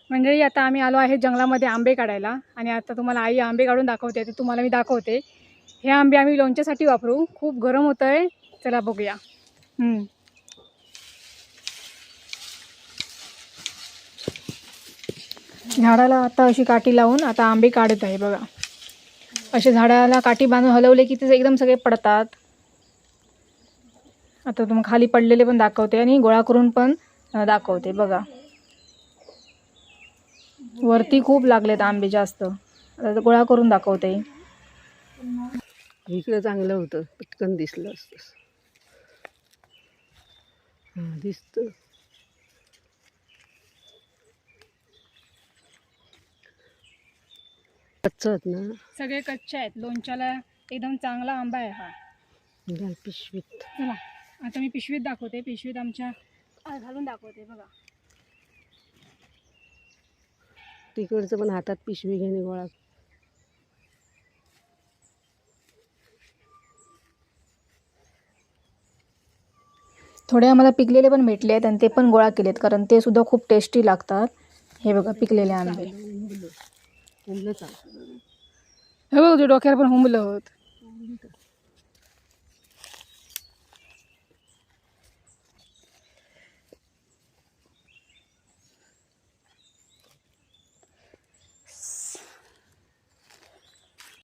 मंडळी आता आम्ही आलो आहे जंगलामध्ये आंबे काढायला आणि आता तुम्हाला आई आंबे काढून दाखवते ते तुम्हाला मी दाखवते. हे आंबे आम्ही लोणच्यासाठी वापरू. खूप गरम होतं आहे. चला बघूया. झाडाला आता अशी काठी लावून आता आंबे काढत आहे बघा. असे झाडाला काठी बांधून हलवले की ते एकदम सगळे पडतात. आता तुम्हाला खाली पडलेले पण दाखवते आणि गोळा करून पण दाखवते बघा. वरती खूप लागलेत आंबे जास्त. आता गोळा करून दाखवते. इकडे चांगलं होतं, पटकन दिसलं असतं. दिसतं. कच्चं आहेत ना, सगळे कच्चे आहेत. लोणच्याला एकदम चांगला आंबा आहे हा. पिशवीत. चला आता मी पिशवीत दाखवते. पिशवीत आमच्या घालून दाखवते बघा. तिकडचं पण हातात पिशवी घेणे गोळा. थोडे आम्हाला पिकलेले पण भेटले आहेत आणि ते पण गोळा केलेत कारण ते सुद्धा खूप टेस्टी लागतात. हे बघा पिकलेले आंबे. हे बघ डोक्यावर पण हुंबलं होत.